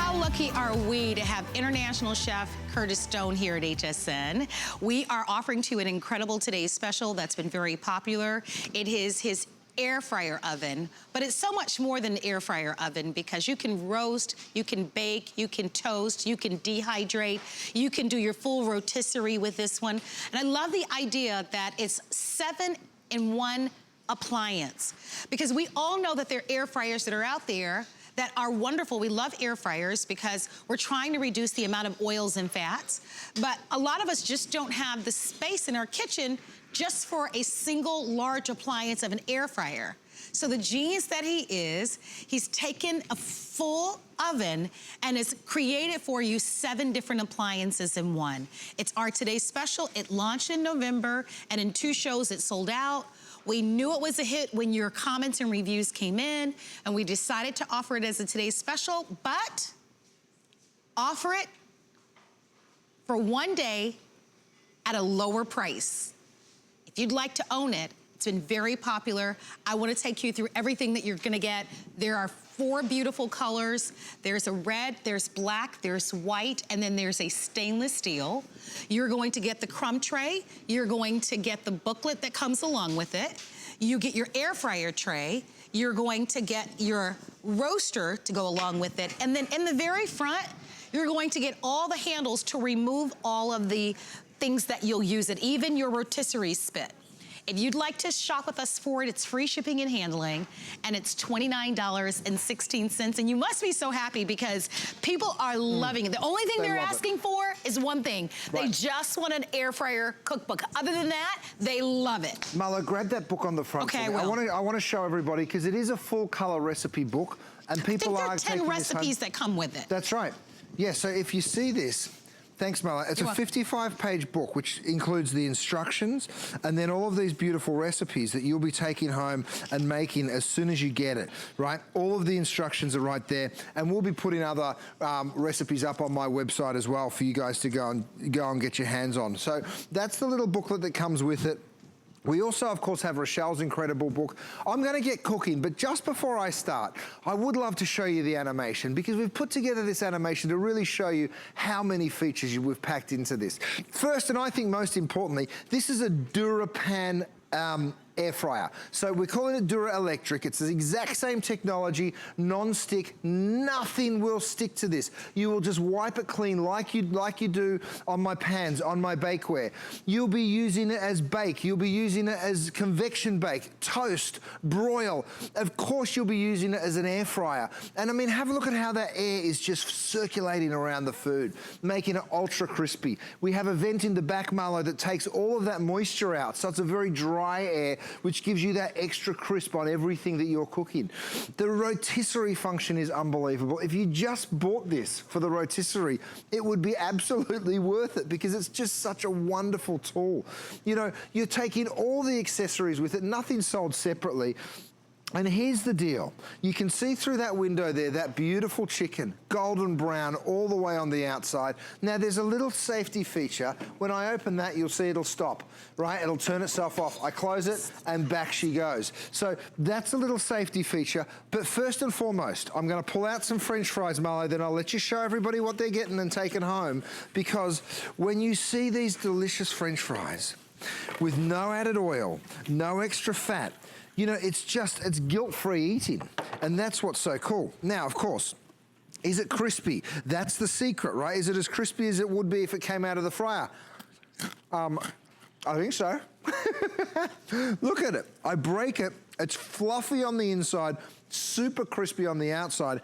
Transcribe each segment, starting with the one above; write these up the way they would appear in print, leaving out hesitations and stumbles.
How lucky are we to have international chef Curtis Stone here at HSN? We are offering to you an incredible today's special that's been very popular. It is his air fryer oven, but it's so much more than an air fryer oven because you can roast, you can bake, you can toast, you can dehydrate, you can do your full rotisserie with this one. And I love the idea that it's 7-in-1 appliance, because we all know that there are air fryers that are out there that are wonderful. We love air fryers because we're trying to reduce the amount of oils and fats, but a lot of us just don't have the space in our kitchen just for a single large appliance of an air fryer. So the genius that he is, he's taken a full oven and has created for you 7 different appliances in one. It's our today's special. It launched in November, and in 2 shows it sold out. We knew it was a hit when your comments and reviews came in, and we decided to offer it as a today's special, but offer it for 1 day at a lower price. If you'd like to own it, it's been very popular. I want to take you through everything that you're gonna get. There are 4 beautiful colors. There's a red, there's black, there's white, and then there's a stainless steel. You're going to get the crumb tray. You're going to get the booklet that comes along with it. You get your air fryer tray. You're going to get your roaster to go along with it. And then in the very front, you're going to get all the handles to remove all of the things that you'll use it, even your rotisserie spit. If you'd like to shop with us for it, it's free shipping and handling, and it's $29.16. And you must be so happy because people are loving it. The only thing they're asking for is one thing. Right. They just want an air fryer cookbook. Other than that, they love it. Marlo, grab that book on the front. Okay, I want to show everybody, because it is a full color recipe book, and people are taking there are 10 recipes that come with it. That's right. Yeah, so if you see this, thanks, Marla. It's a 55-page book, which includes the instructions and then all of these beautiful recipes that you'll be taking home and making as soon as you get it, right? All of the instructions are right there, and we'll be putting other recipes up on my website as well for you guys to go and get your hands on. So that's the little booklet that comes with it. We also, of course, have Rochelle's incredible book. I'm gonna get cooking, but just before I start, I would love to show you the animation, because we've put together this animation to really show you how many features we've packed into this. First, and I think most importantly, this is a DuraPan air fryer. So we're calling it DuraElectric. It's the exact same technology, non-stick. Nothing will stick to this. You will just wipe it clean like you do on my pans, on my bakeware. You'll be using it as bake. You'll be using it as convection bake, toast, broil. Of course, you'll be using it as an air fryer. And I mean, have a look at how that air is just circulating around the food, making it ultra crispy. We have a vent in the back, Marlo, that takes all of that moisture out. So it's a very dry air, which gives you that extra crisp on everything that you're cooking. The rotisserie function is unbelievable. If you just bought this for the rotisserie, it would be absolutely worth it, because it's just such a wonderful tool. You know, you're taking all the accessories with it, nothing sold separately. And here's the deal. You can see through that window there, that beautiful chicken, golden brown all the way on the outside. Now there's a little safety feature. When I open that, you'll see it'll stop, right? It'll turn itself off. I close it and back she goes. So that's a little safety feature. But first and foremost, I'm gonna pull out some French fries, Marlo, then I'll let you show everybody what they're getting and taking home. Because when you see these delicious French fries with no added oil, no extra fat, you know, it's guilt-free eating, and that's what's so cool. Now, of course, is it crispy? That's the secret, right? Is it as crispy as it would be if it came out of the fryer? I think so. Look at it. I break it. It's fluffy on the inside, super crispy on the outside.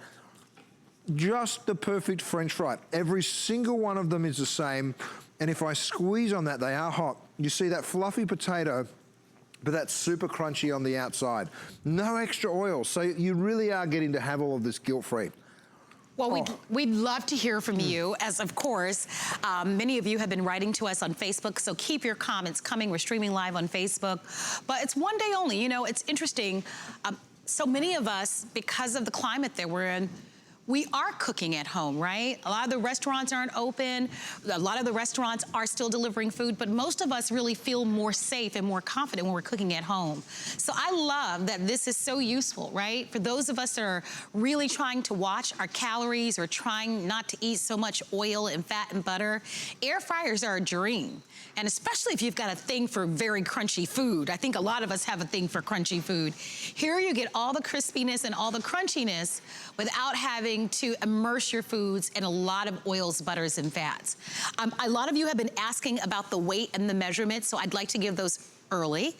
Just the perfect French fry. Every single one of them is the same, and if I squeeze on that, they are hot. You see that fluffy potato, but that's super crunchy on the outside. No extra oil, so you really are getting to have all of this guilt-free. Well, we'd love to hear from you, as of course, many of you have been writing to us on Facebook, so keep your comments coming. We're streaming live on Facebook, but it's 1 day only. You know, it's interesting. So many of us, because of the climate that we're in, we are cooking at home, right? A lot of the restaurants aren't open. A lot of the restaurants are still delivering food, but most of us really feel more safe and more confident when we're cooking at home. So I love that this is so useful, right? For those of us that are really trying to watch our calories or trying not to eat so much oil and fat and butter, air fryers are a dream. And especially if you've got a thing for very crunchy food. I think a lot of us have a thing for crunchy food. Here you get all the crispiness and all the crunchiness without having to immerse your foods in a lot of oils, butters, and fats. A lot of you have been asking about the weight and the measurements, so I'd like to give those early.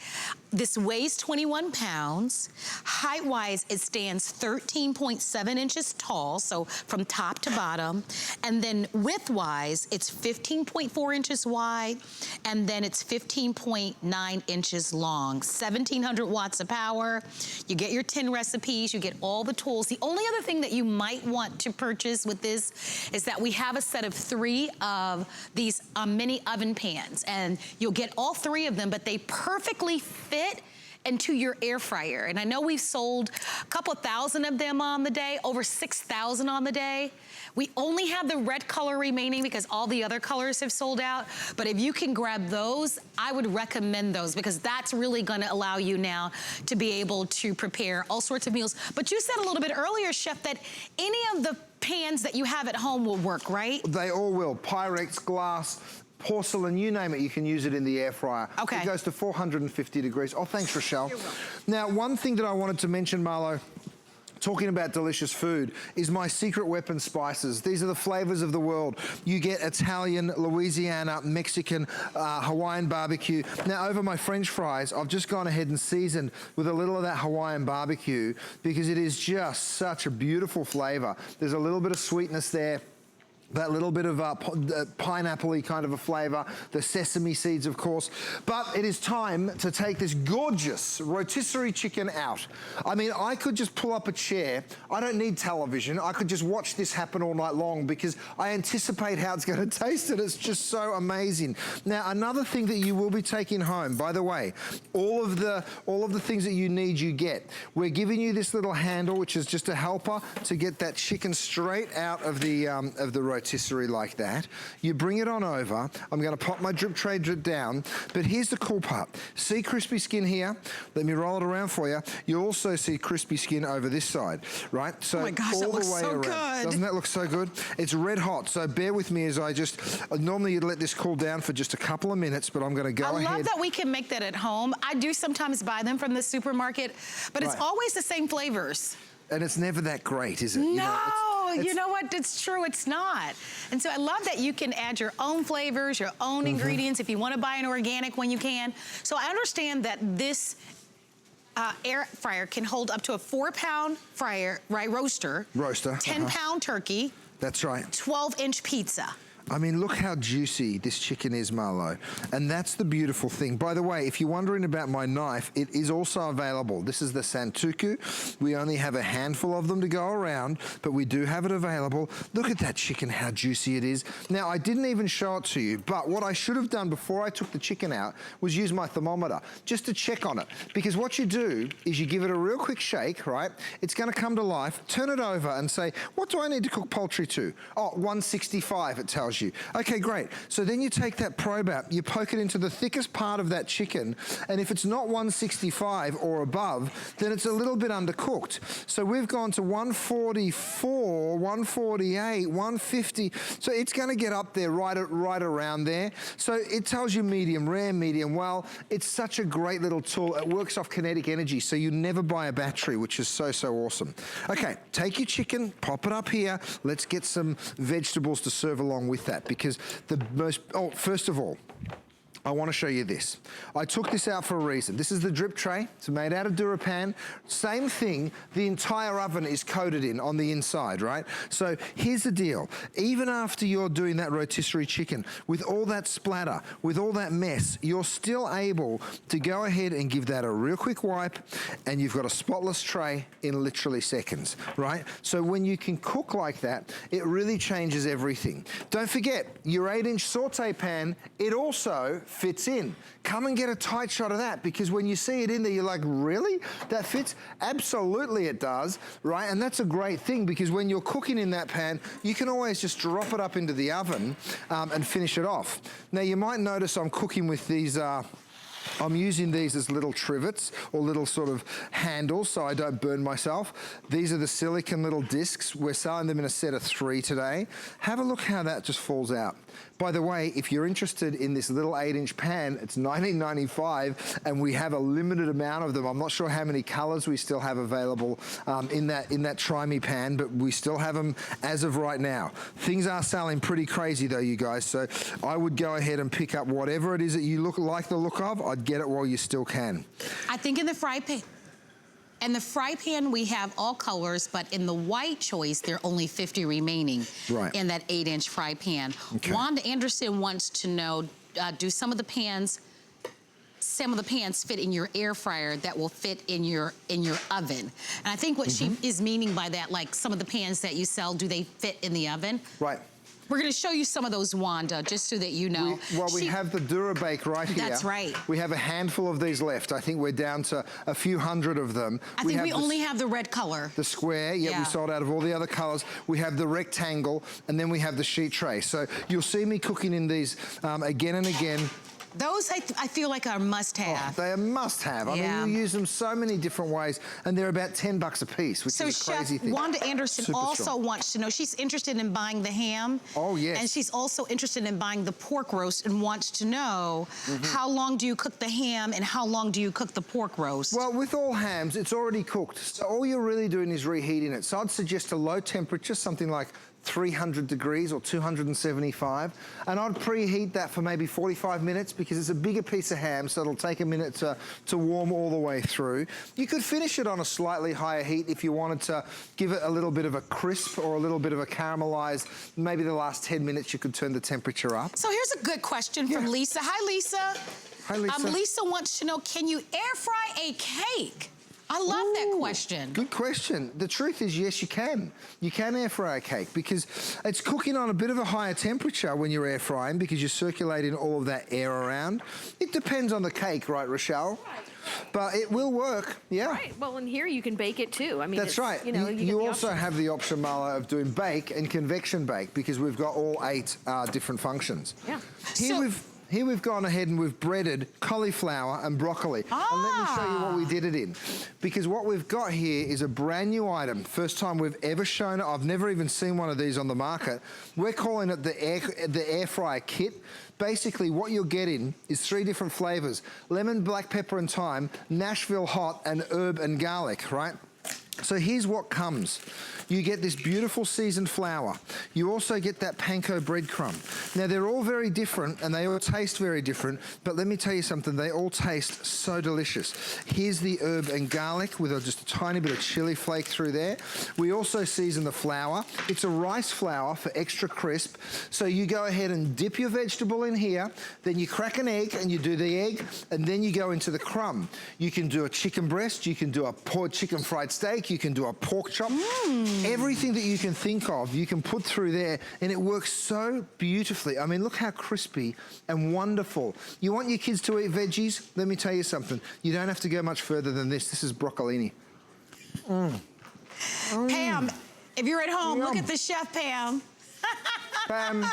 This weighs 21 pounds. Height-wise, it stands 13.7 inches tall, so from top to bottom. And then width-wise, it's 15.4 inches wide, and then it's 15.9 inches long. 1,700 watts of power. You get your 10 recipes, you get all the tools. The only other thing that you might want to purchase with this is that we have a set of 3 of these mini oven pans, and you'll get all 3 of them, but they perfectly fit into your air fryer. And I know we've sold a couple thousand of them on the day, over 6,000 on the day. We only have the red color remaining because all the other colors have sold out. But if you can grab those, I would recommend those because that's really gonna allow you now to be able to prepare all sorts of meals. But you said a little bit earlier, Chef, that any of the pans that you have at home will work, right? They all will. Pyrex, glass, porcelain, you name it, you can use it in the air fryer. Okay. It goes to 450 degrees. Oh, thanks, Rochelle. You're welcome. Now, one thing that I wanted to mention, Marlo, talking about delicious food, is my secret weapon spices. These are the flavors of the world. You get Italian, Louisiana, Mexican, Hawaiian barbecue. Now, over my French fries, I've just gone ahead and seasoned with a little of that Hawaiian barbecue because it is just such a beautiful flavor. There's a little bit of sweetness there. That little bit of pineapple-y kind of a flavor, the sesame seeds, of course. But it is time to take this gorgeous rotisserie chicken out. I mean, I could just pull up a chair. I don't need television. I could just watch this happen all night long because I anticipate how it's going to taste, and it's just so amazing. Now, another thing that you will be taking home, by the way, all of the things that you need, you get. We're giving you this little handle, which is just a helper to get that chicken straight out of the rotisserie like that. You bring it on over. I'm going to pop my drip tray down, but here's the cool part. See crispy skin here? Let me roll it around for you. You also see crispy skin over this side, right? So oh my gosh, that looks so good. Doesn't that look so good? It's red hot, so bear with me as I just, normally you'd let this cool down for just a couple of minutes, but I'm going to go ahead. I love that we can make that at home. I do sometimes buy them from the supermarket, but it's always the same flavors. And it's never that great, is it? No, you know what? It's true, it's not. And so I love that you can add your own flavors, your own ingredients. If you want to buy an organic one, you can. So I understand that this air fryer can hold up to a 4-pound fryer, right, roaster. 10-pound turkey. That's right. 12-inch pizza. I mean, look how juicy this chicken is, Marlo. And that's the beautiful thing. By the way, if you're wondering about my knife, it is also available. This is the Santoku. We only have a handful of them to go around, but we do have it available. Look at that chicken, how juicy it is. Now, I didn't even show it to you, but what I should have done before I took the chicken out was use my thermometer just to check on it. Because what you do is you give it a real quick shake, right? It's gonna come to life, turn it over and say, what do I need to cook poultry to? Oh, 165, it tells you. Okay, great. So then you take that probe out, you poke it into the thickest part of that chicken, and if it's not 165 or above, then it's a little bit undercooked. So we've gone to 144, 148, 150. So it's going to get up there right around there. So it tells you medium rare, medium well. It's such a great little tool. It works off kinetic energy, so you never buy a battery, which is so, so awesome. Okay, take your chicken, pop it up here. Let's get some vegetables to serve along with that, because first of all, I want to show you this. I took this out for a reason. This is the drip tray. It's made out of DuraPan. Same thing, the entire oven is coated in on the inside, right? So here's the deal. Even after you're doing that rotisserie chicken, with all that splatter, with all that mess, you're still able to go ahead and give that a real quick wipe, and you've got a spotless tray in literally seconds, right? So when you can cook like that, it really changes everything. Don't forget, your 8-inch Saute Pan, it also fits in. Come and get a tight shot of that, because when you see it in there, you're like, really? That fits? Absolutely it does, right? And that's a great thing, because when you're cooking in that pan, you can always just drop it up into the oven and finish it off. Now, you might notice I'm cooking with these I'm using these as little trivets or little sort of handles so I don't burn myself. These are the silicone little discs. We're selling them in a set of 3 today. Have a look how that just falls out. By the way, if you're interested in this little 8-inch pan, it's $19.95 and we have a limited amount of them. I'm not sure how many colors we still have available in that Try Me pan, but we still have them as of right now. Things are selling pretty crazy though, you guys, so I would go ahead and pick up whatever it is that you like the look of. I'd get it while you still can. I think in the fry pan, and the fry pan, we have all colors, but in the white choice, there are only 50 remaining in that 8-inch fry pan. Okay. Wanda Anderson wants to know, do some of the pans fit in your air fryer that will fit in your oven? And I think what she is meaning by that, like some of the pans that you sell, do they fit in the oven? Right. We're going to show you some of those, Wanda, just so that you know. We have the DuraBake right here. That's right. We have a handful of these left. I think we're down to a few hundred of them. I think we only have the red color. The square, yeah, we sold out of all the other colors. We have the rectangle, and then we have the sheet tray. So you'll see me cooking in these again and again. Those I feel like are must-have. Oh, they are must-have. I mean, you use them so many different ways, and they're about $10 a piece, which is a crazy thing. So Chef Wanda Anderson also wants to know, she's interested in buying the ham. Oh, yes. And she's also interested in buying the pork roast and wants to know how long do you cook the ham and how long do you cook the pork roast? Well, with all hams, it's already cooked. So all you're really doing is reheating it. So I'd suggest a low temperature, something like 300 degrees or 275, and I'd preheat that for maybe 45 minutes because it's a bigger piece of ham, so it'll take a minute to warm all the way through. You could finish it on a slightly higher heat if you wanted to give it a little bit of a crisp or a little bit of a caramelized. Maybe the last 10 minutes you could turn the temperature up. So here's a good question from Lisa. Hi, Lisa. Hi, Lisa. Lisa wants to know, can you air fry a cake? I love that question. Good question. The truth is, yes, you can. You can air fry a cake because it's cooking on a bit of a higher temperature when you're air frying because you're circulating all of that air around. It depends on the cake, right, Rochelle? Right. But it will work, yeah. Right. Well, in here you can bake it too. I mean, that's right. You know, you also have the option, Marla, of doing bake and convection bake because we've got all 8 different functions. Yeah. Here we've gone ahead and we've breaded cauliflower and broccoli. And let me show you what we did it in. Because what we've got here is a brand new item. First time we've ever shown it. I've never even seen one of these on the market. We're calling it the Airfryer Kit. Basically, what you're getting is 3 different flavors. Lemon, black pepper and thyme, Nashville hot, and herb and garlic, right? So here's what comes. You get this beautiful seasoned flour. You also get that panko breadcrumb. Now, they're all very different, and they all taste very different, but let me tell you something, they all taste so delicious. Here's the herb and garlic with just a tiny bit of chili flake through there. We also season the flour. It's a rice flour for extra crisp. So you go ahead and dip your vegetable in here, then you crack an egg, and you do the egg, and then you go into the crumb. You can do a chicken breast, you can do a chicken fried steak, you can do a pork chop. Everything that you can think of, you can put through there, and it works so beautifully. I mean, look how crispy and wonderful. You want your kids to eat veggies? Let me tell you something. You don't have to go much further than this. This is broccolini. Pam, if you're at home, look at the chef, Pam. Pam.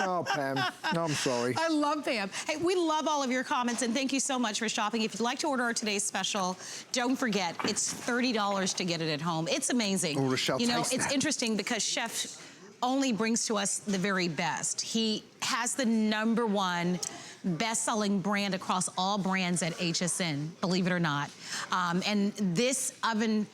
Oh, Pam. No, I'm sorry. I love Pam. Hey, we love all of your comments, and thank you so much for shopping. If you'd like to order our today's special, don't forget, it's $30 to get it at home. It's amazing. Oh, Rochelle, you know, it's interesting because Chef only brings to us the very best. He has the #1 best-selling brand across all brands at HSN, believe it or not. And this oven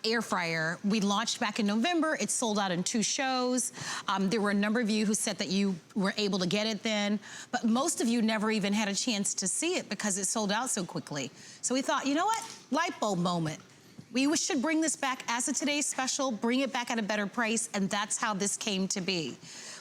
air fryer, we launched back in November. It sold out in 2 shows. There were a number of you who said that you were able to get it then, but most of you never even had a chance to see it because it sold out so quickly. So we thought, you know what? Light bulb moment. We should bring this back as a today's special, bring it back at a better price, and that's how this came to be.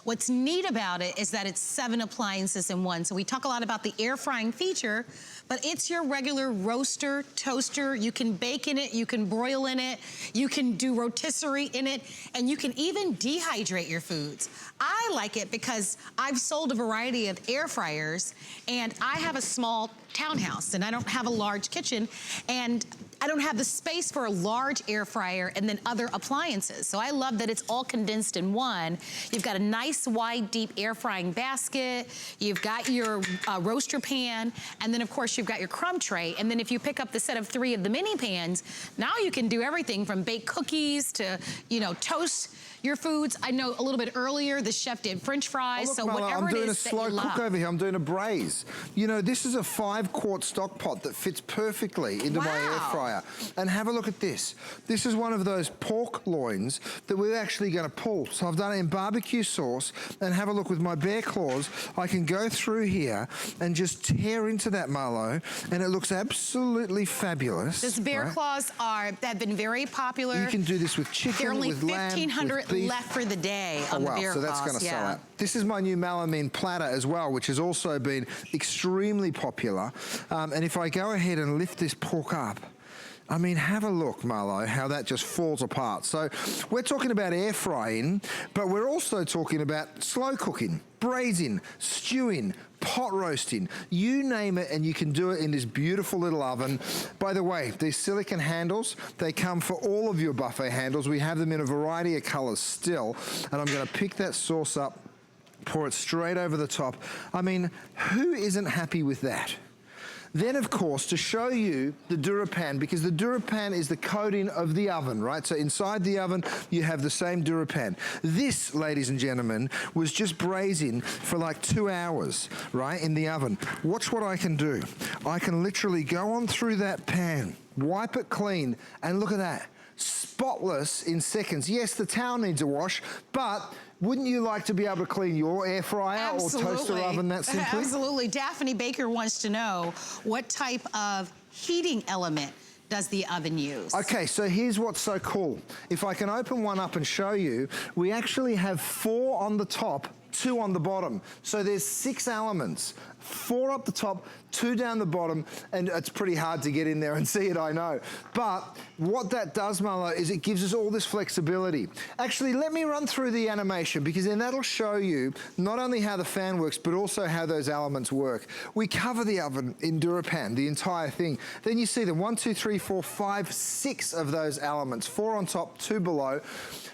What's neat about it is that it's 7 appliances in one. So we talk a lot about the air frying feature, but it's your regular roaster, toaster. You can bake in it, you can broil in it, you can do rotisserie in it, and you can even dehydrate your foods. I like it because I've sold a variety of air fryers, and I have a small townhouse, and I don't have a large kitchen, and I don't have the space for a large air fryer and then other appliances. So I love that it's all condensed in one. You've got a nice wide, deep air frying basket. You've got your roaster pan. And then of course you've got your crumb tray. And then if you pick up the set of 3 of the mini pans, now you can do everything from bake cookies to, you know, toast your foods. I know a little bit earlier the chef did French fries. Oh, look, so Marla, whatever I'm it doing is a that you slow love. cook over here. I'm doing a braise. You know, this is a 5-quart stock pot that fits perfectly into my air fryer. And have a look at this. This is one of those pork loins that we're actually going to pull. So I've done it in barbecue sauce, and have a look with my bare claws. I can go through here and just tear into that Marlo, and it looks absolutely fabulous. Those bear claws have been very popular. You can do this with chicken, There are only with lamb, 1,500 with beef. left for the day on the bear so claws. that's going to sell out. This is my new Melamine Platter as well, which has also been extremely popular. And if I go ahead and lift this pork up, I mean, have a look, Marlo, how that just falls apart. So we're talking about air frying, but we're also talking about slow cooking, braising, stewing, pot roasting, you name it, and you can do it in this beautiful little oven. By the way, these silicone handles, they come for all of your buffet handles. We have them in a variety of colors still, and I'm going to pick that sauce up, pour it straight over the top. I mean, who isn't happy with that? Then, of course, to show you the DuraPan, because the DuraPan is the coating of the oven, right? So inside the oven, you have the same DuraPan. This, ladies and gentlemen, was just braising for like 2 hours, right, in the oven. Watch what I can do. I can literally go on through that pan, wipe it clean, and look at that. Spotless in seconds. Yes, the towel needs a wash, but wouldn't you like to be able to clean your air fryer or toaster oven that simply? Absolutely. Daphne Baker wants to know what type of heating element does the oven use? Okay, so here's what's so cool. If I can open one up and show you, we actually have 4 on the top, 2 on the bottom. So there's 6 elements, 4 up the top, 2 down the bottom, and it's pretty hard to get in there and see it, I know. But what that does, Marlo, is it gives us all this flexibility. Actually, let me run through the animation, because then that'll show you not only how the fan works, but also how those elements work. We cover the oven in DuraPan, the entire thing. Then you see them, 1, 2, 3, 4, 5, 6 of those elements, 4 on top, 2 below.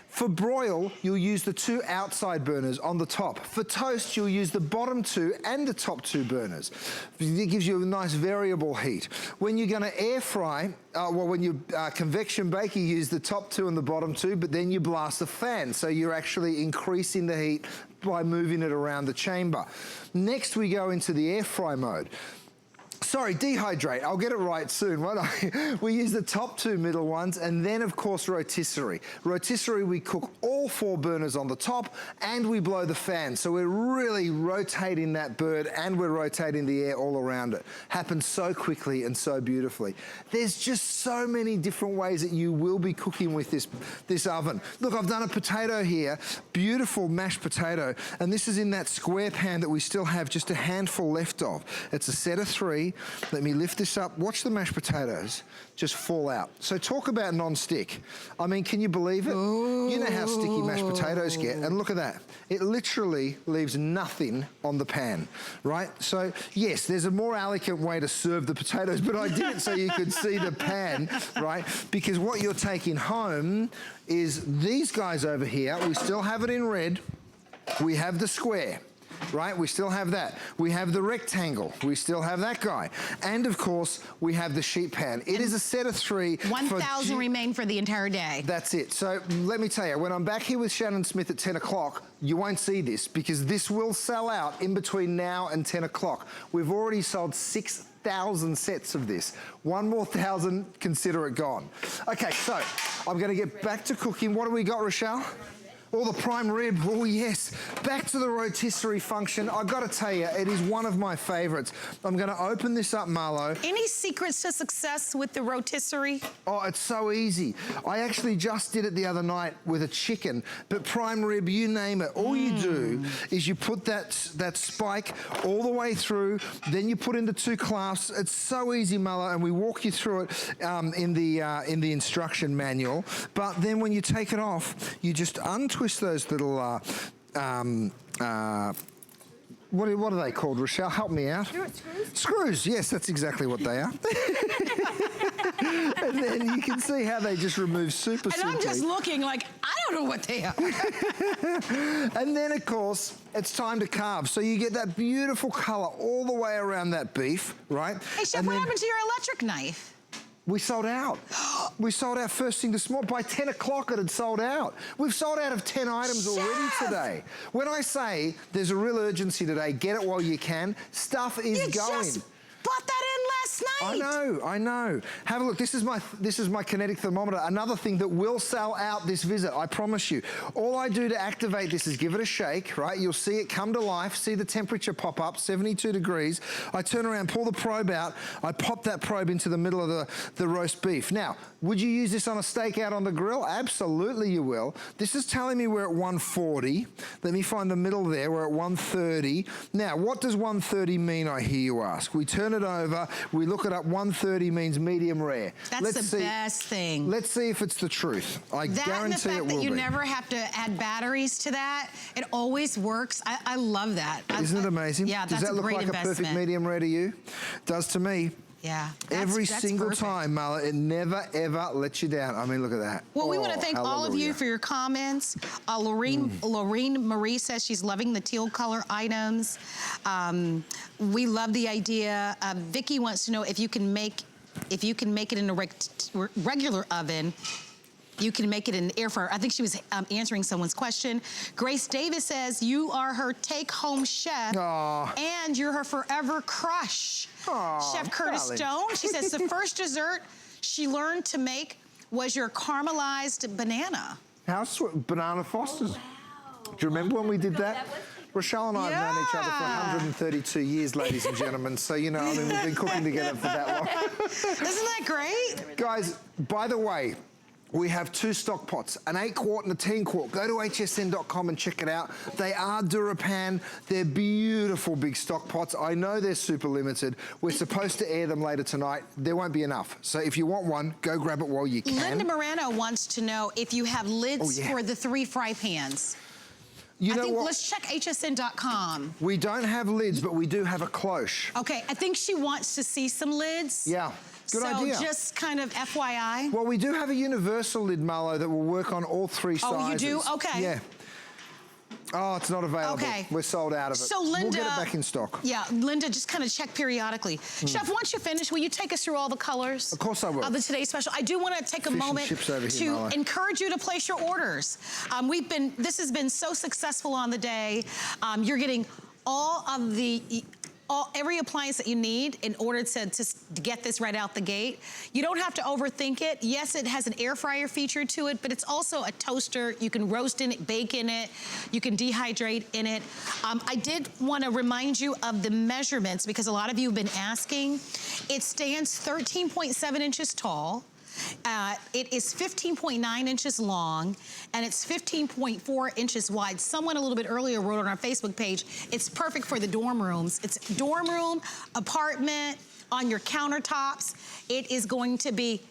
For broil, you'll use the 2 outside burners on the top. For toast, you'll use the bottom 2 and the top 2 burners. It gives you a nice variable heat. When you're gonna air fry, when you convection bake, you use the top 2 and the bottom 2, but then you blast the fan, so you're actually increasing the heat by moving it around the chamber. Next, we go into the air fry mode. Sorry, dehydrate. I'll get it right soon, won't I? We use the top 2 middle ones, and then, of course, rotisserie. Rotisserie, we cook all 4 burners on the top, and we blow the fan. So we're really rotating that bird, and we're rotating the air all around it. Happens so quickly and so beautifully. There's just so many different ways that you will be cooking with this oven. Look, I've done a potato here, beautiful mashed potato, and this is in that square pan that we still have just a handful left of. It's a set of 3. Let me lift this up. Watch the mashed potatoes just fall out. So talk about non-stick. I mean, can you believe it? Ooh. You know how sticky mashed potatoes get, and look at that. It literally leaves nothing on the pan, right? So yes, there's a more elegant way to serve the potatoes, but I did it so you could see the pan, right? Because what you're taking home is these guys over here. We still have it in red. We have the square. Right, we still have that. We have the rectangle. We still have that guy. And of course, we have the sheet pan. It is a set of 3. 1,000 remain for the entire day. That's it. So let me tell you, when I'm back here with Shannon Smith at 10 o'clock, you won't see this, because this will sell out in between now and 10 o'clock. We've already sold 6,000 sets of this. 1 more 1,000, consider it gone. Okay, so I'm going to get back to cooking. What do we got, Rochelle? Or the prime rib, oh yes. Back to the rotisserie function. I've got to tell you, it is one of my favorites. I'm going to open this up, Marlo. Any secrets to success with the rotisserie? Oh, it's so easy. I actually just did it the other night with a chicken, but prime rib, you name it. All you do is you put that spike all the way through, then you put in the 2 clasps. It's so easy, Marlo, and we walk you through it in the instruction manual. But then when you take it off, you just untwist those little what are they called, Rochelle? Help me out. Screws? Screws, yes, that's exactly what they are. And then you can see how they just remove super simply. And I'm just looking like, I don't know what they are. And then, of course, it's time to carve. So you get that beautiful color all the way around that beef, right? Hey, Chef, what happened to your electric knife? We sold out. We sold out first thing this morning. By 10 o'clock it had sold out. We've sold out of 10 items already today. When I say there's a real urgency today, get it while you can, stuff is going. You just bought that in last night. I know. Have a look. This is my Kinetic Thermometer. Another thing that will sell out this visit, I promise you. All I do to activate this is give it a shake, right? You'll see it come to life, see the temperature pop up, 72 degrees. I turn around, pull the probe out, I pop that probe into the middle of the roast beef. Now, would you use this on a steak out on the grill? Absolutely you will. This is telling me we're at 140. Let me find the middle there. We're at 130. Now, what does 130 mean, I hear you ask? We turn it over, we look it up. 130 means medium rare. That's the best thing. Let's see if it's the truth. I guarantee it will be. That and the fact that you never have to add batteries to that, it always works. I love that. Isn't it amazing? Yeah, that's a great investment. Does that look like a perfect medium rare to you? Does to me. Yeah. Every single time, Marla, it never, ever lets you down. I mean, look at that. Well, we want to thank all of you for your comments. Lorene Marie says she's loving the teal color items. We love the idea. Vicky wants to know if you can make it in a regular oven. You can make it in an air fryer. I think she was answering someone's question. Grace Davis says you are her take-home chef, and you're her forever crush. Chef Curtis Stone, she says the first dessert she learned to make was your caramelized banana. How sweet, banana Fosters. Oh, wow. Do you remember when we did that? Rochelle and I have known each other for 132 years, ladies and gentlemen. So, you know, I mean, we've been cooking together for that long. Isn't that great? Guys, by the way, we have 2 stock pots, an 8-quart and a 10-quart. Go to hsn.com and check it out. They are DuraPan. They're beautiful big stock pots. I know they're super limited. We're supposed to air them later tonight. There won't be enough. So if you want one, go grab it while you can. Linda Morano wants to know if you have lids for the 3 fry pans. I think let's check hsn.com. We don't have lids, but we do have a cloche. Okay, I think she wants to see some lids. Yeah. Good idea. So just kind of FYI. Well, we do have a universal lid, Marlo, that will work on all 3 sizes. Oh, you do? Okay. Yeah. Oh, it's not available. Okay. We're sold out of it. So Linda, we'll get it back in stock. Yeah, Linda, just kind of check periodically. Chef, once you finish, will you take us through all the colors? Of course I will. Of the Today's Special. I do want to take a moment to encourage you to place your orders. This has been so successful on the day. You're getting all of every appliance that you need in order to get this right out the gate. You don't have to overthink it. Yes, it has an air fryer feature to it, but it's also a toaster. You can roast in it, bake in it. You can dehydrate in it. I did want to remind you of the measurements because a lot of you have been asking. It stands 13.7 inches tall. It is 15.9 inches long, and it's 15.4 inches wide. Someone a little bit earlier wrote on our Facebook page, it's perfect for the dorm rooms. It's dorm room, apartment, on your countertops. It is going to be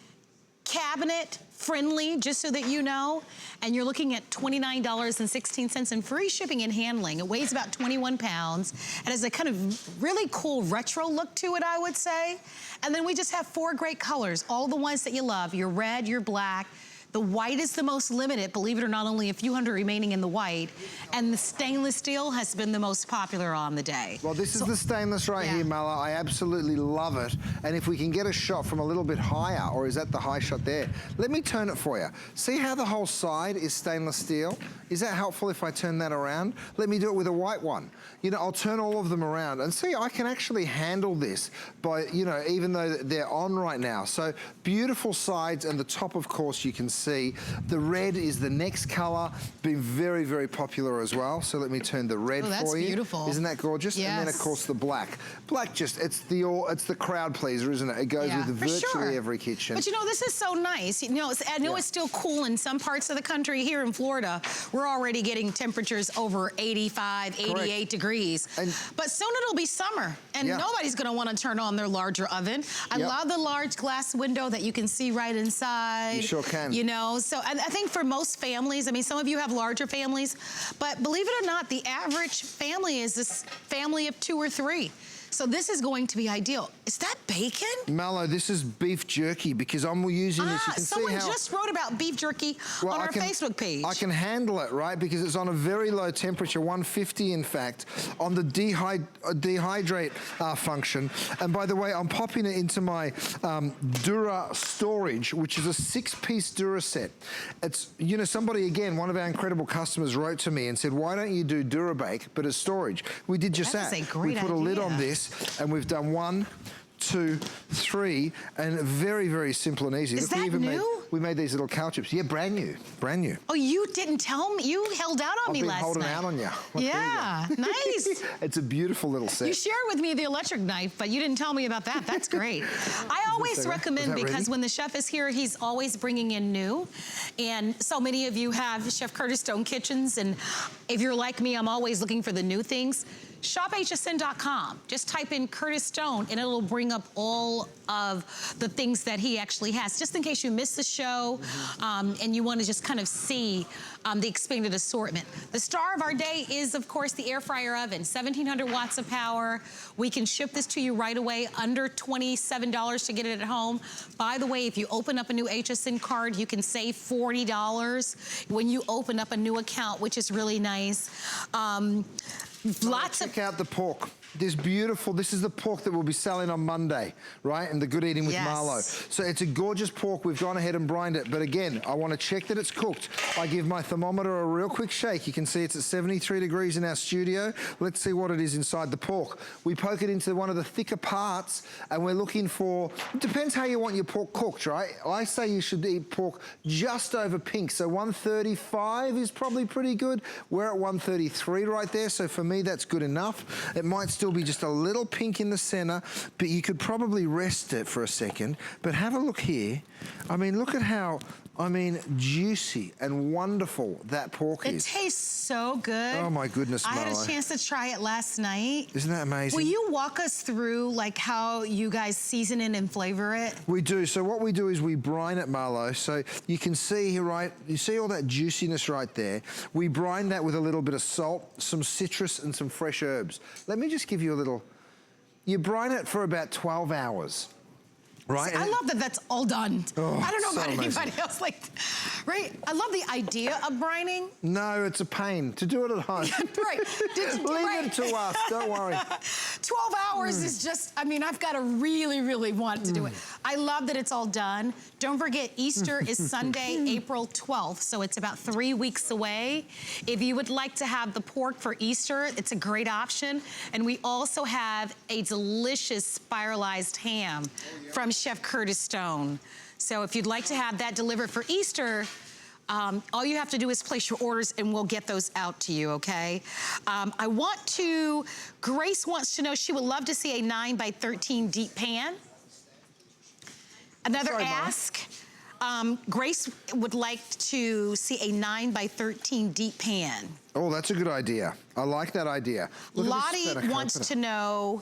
cabinet friendly, just so that you know, and you're looking at $29.16 in free shipping and handling. It weighs about 21 pounds and has a kind of really cool retro look to it, I would say. And then we just have 4 great colors, all the ones that you love, your red, your black. The white is the most limited, believe it or not, only a few hundred remaining in the white. And the stainless steel has been the most popular on the day. Well, this is the stainless right here, Mala. I absolutely love it. And if we can get a shot from a little bit higher, or is that the high shot there? Let me turn it for you. See how the whole side is stainless steel? Is that helpful if I turn that around? Let me do it with a white one. You know, I'll turn all of them around and see, I can actually handle this by, you know, even though they're on right now. So beautiful sides, and the top, of course, you can see see. The red is the next color, been very, very popular as well. So let me turn the red for you. That's beautiful. Isn't that gorgeous? Yes. And then of course the black. Black just, it's the crowd pleaser, isn't it? It goes with virtually every kitchen. But you know, this is so nice. You know, I know it's still cool in some parts of the country. Here in Florida, we're already getting temperatures over 85, 88 degrees. But soon it'll be summer, and nobody's gonna wanna turn on their larger oven. I love the large glass window that you can see right inside. You sure can. You know, so I think for most families, I mean, some of you have larger families, but believe it or not, the average family is this family of 2 or 3. So this is going to be ideal. Is that bacon? Mallow, this is beef jerky because I'm using this. You can someone see how, just wrote about beef jerky on our Facebook page. I can handle it, right? Because it's on a very low temperature, 150 in fact, on the dehydrate function. And by the way, I'm popping it into my Dura storage, which is a 6-piece Dura set. It's, you know, somebody, again, one of our incredible customers wrote to me and said, why don't you do Dura Bake, but as storage? We did just that. That is a great We put a lid on this, and we've done 1, 2, 3, and very, very simple and easy. Is that new? We made these little cow chips. Yeah, brand new, brand new. Oh, you didn't tell me. You held out on me last night. I've been holding out on you. Well, yeah, nice. It's a beautiful little set. You shared with me the electric knife, but you didn't tell me about that. That's great. I always recommend, because when the chef is here, he's always bringing in new. And so many of you have Chef Curtis Stone kitchens, and if you're like me, I'm always looking for the new things. ShopHSN.com. Just type in Curtis Stone and it'll bring up all of the things that he actually has, just in case you missed the show and you want to just kind of see the expanded assortment. The star of our day is, of course, the air fryer oven, 1,700 watts of power. We can ship this to you right away, under $27 to get it at home. By the way, if you open up a new HSN card, you can save $40 when you open up a new account, which is really nice. Check out the pork. This beautiful, this is the pork that we'll be selling on Monday, right? And the Good Eating with Marlo. So it's a gorgeous pork. We've gone ahead and brined it. But again, I want to check that it's cooked. I give my thermometer a real quick shake. You can see it's at 73 degrees in our studio. Let's see what it is inside the pork. We poke it into one of the thicker parts and we're looking for, it depends how you want your pork cooked, right? I say you should eat pork just over pink. So 135 is probably pretty good. We're at 133 right there. So for me, that's good enough. It might still be just a little pink in the center, but you could probably rest it for a second. But have a look here. I mean, look at how, I mean, juicy and wonderful that pork is. It tastes so good. Oh my goodness, Marlo. I had a chance to try it last night. Isn't that amazing? Will you walk us through like how you guys season it and flavor it? We do. So what we do is we brine it, Marlo. So you can see here, right? You see all that juiciness right there. We brine that with a little bit of salt, some citrus, and some fresh herbs. Let me just give you a little. You brine it for about 12 hours. Right? See, I love that that's all done. Oh, I don't know so about amazing. anybody else, like, right? I love the idea of brining. No, it's a pain to do it at home. Right. Leave it to us, don't worry. 12 hours is just, I mean, I've got to really, really want to do it. I love that it's all done. Don't forget, Easter is Sunday, April 12th, so it's about 3 weeks away. If you would like to have the pork for Easter, it's a great option. And we also have a delicious spiralized ham from Chef Curtis Stone. So if you'd like to have that delivered for Easter, all you have to do is place your orders and we'll get those out to you, okay? Grace wants to know, she would love to see a 9x13 deep pan. Another ask, Grace would like to see a 9x13 deep pan. Oh, that's a good idea. I like that idea. Lottie wants to know,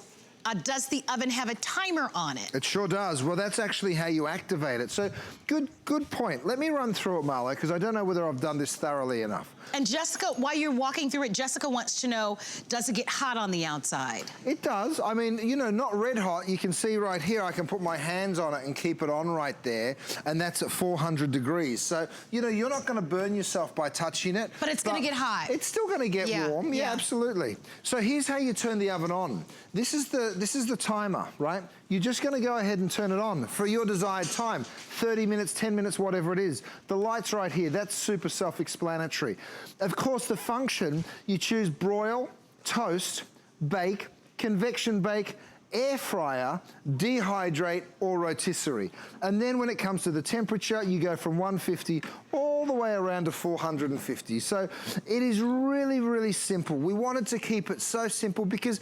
does the oven have a timer on it? It sure does. Well, that's actually how you activate it. So good point. Let me run through it, Marlo, because I don't know whether I've done this thoroughly enough. And Jessica, while you're walking through it, Jessica wants to know, does it get hot on the outside? It does. I mean, you know, not red hot. You can see right here, I can put my hands on it and keep it on right there, and that's at 400 degrees. So, you know, you're not going to burn yourself by touching it. But it's going to get hot. It's still going to get warm. Yeah, absolutely. So here's how you turn the oven on. This is the timer, right? You're just going to go ahead and turn it on for your desired time, 30 minutes, 10 minutes, whatever it is. The light's right here. That's super self-explanatory. Of course, the function, you choose broil, toast, bake, convection bake, air fryer, dehydrate, or rotisserie. And then when it comes to the temperature, you go from 150 all the way around to 450. So it is really, really simple. We wanted to keep it so simple because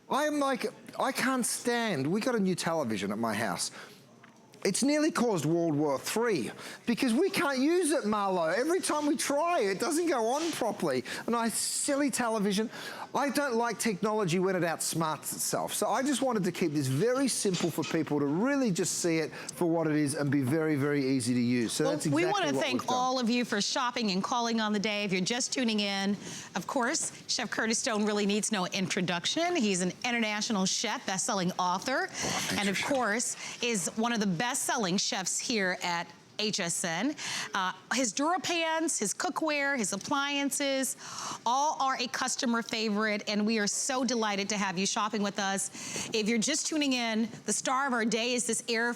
I can't stand, we got a new television at my house. It's nearly caused World War III because we can't use it, Marlo. Every time we try, it doesn't go on properly. And silly television, I don't like technology when it outsmarts itself. So I just wanted to keep this very simple for people to really just see it for what it is and be very, very easy to use. So that's exactly we want to what thank we've done. all of you for shopping and calling on the day. If you're just tuning in, of course, Chef Curtis Stone really needs no introduction. He's an international chef, best-selling author, and of course, is one of the best-selling chefs here at HSN. His DuraPans, his cookware, his appliances, all are a customer favorite, and we are so delighted to have you shopping with us. If you're just tuning in, the star of our day is this air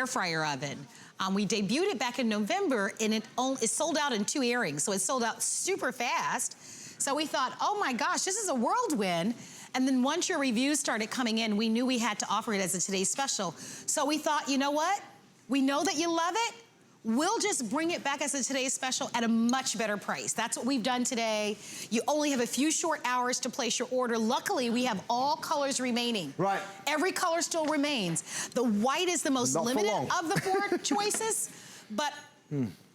fryer oven. We debuted it back in November, and it's sold out in 2 airings, so it sold out super fast. So we thought, oh my gosh, this is a whirlwind. And then once your reviews started coming in, we knew we had to offer it as a today's special. So we thought, you know what? We know that you love it. We'll just bring it back as a today's special at a much better price. That's what we've done today. You only have a few short hours to place your order. Luckily, we have all colors remaining. Right. Every color still remains. The white is the most limited of the 4 choices, but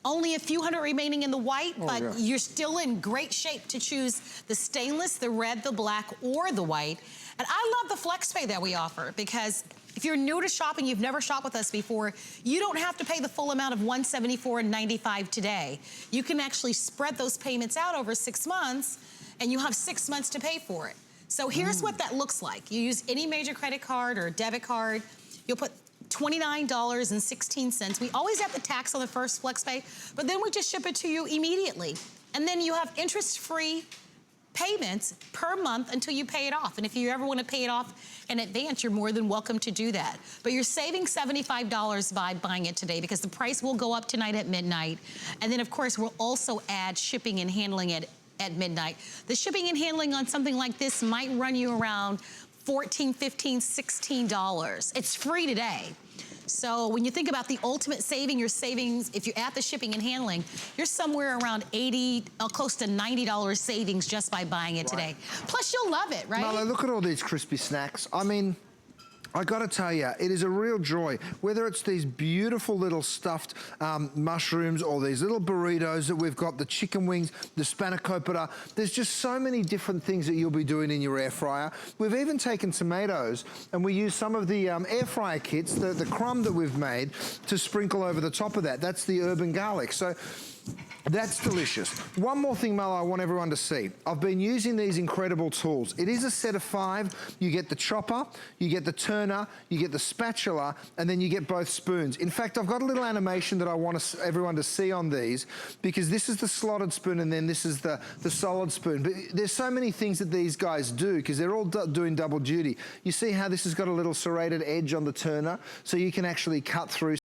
only a few hundred remaining in the white, but you're still in great shape to choose the stainless, the red, the black, or the white. And I love the flex pay that we offer because if you're new to shopping, you've never shopped with us before, you don't have to pay the full amount of $174.95 today. You can actually spread those payments out over 6 months, and you have 6 months to pay for it. So here's what that looks like. You use any major credit card or debit card, you'll put $29.16. We always have the tax on the first flex pay, but then we just ship it to you immediately. And then you have interest-free payments per month until you pay it off. And if you ever want to pay it off in advance, you're more than welcome to do that. But you're saving $75 by buying it today because the price will go up tonight at midnight. And then, of course, we'll also add shipping and handling at midnight. The shipping and handling on something like this might run you around $14, $15, $16. It's free today. So when you think about the ultimate saving, your savings, if you're at the shipping and handling, you're somewhere around $80, close to $90 savings just by buying it today. Plus, you'll love it, right? Marlo, look at all these crispy snacks. I mean, I gotta tell you, it is a real joy. Whether it's these beautiful little stuffed mushrooms or these little burritos that we've got, the chicken wings, the spanakopita, there's just so many different things that you'll be doing in your air fryer. We've even taken tomatoes and we use some of the Airfryer kits, the crumb that we've made, to sprinkle over the top of that. That's the herb and garlic. So that's delicious. One more thing, Marlo, I want everyone to see. I've been using these incredible tools. It is a set of 5. You get the chopper, you get the turner, you get the spatula, and then you get both spoons. In fact, I've got a little animation that I want everyone to see on these because this is the slotted spoon and then this is the solid spoon. But there's so many things that these guys do because they're all doing double duty. You see how this has got a little serrated edge on the turner so you can actually cut through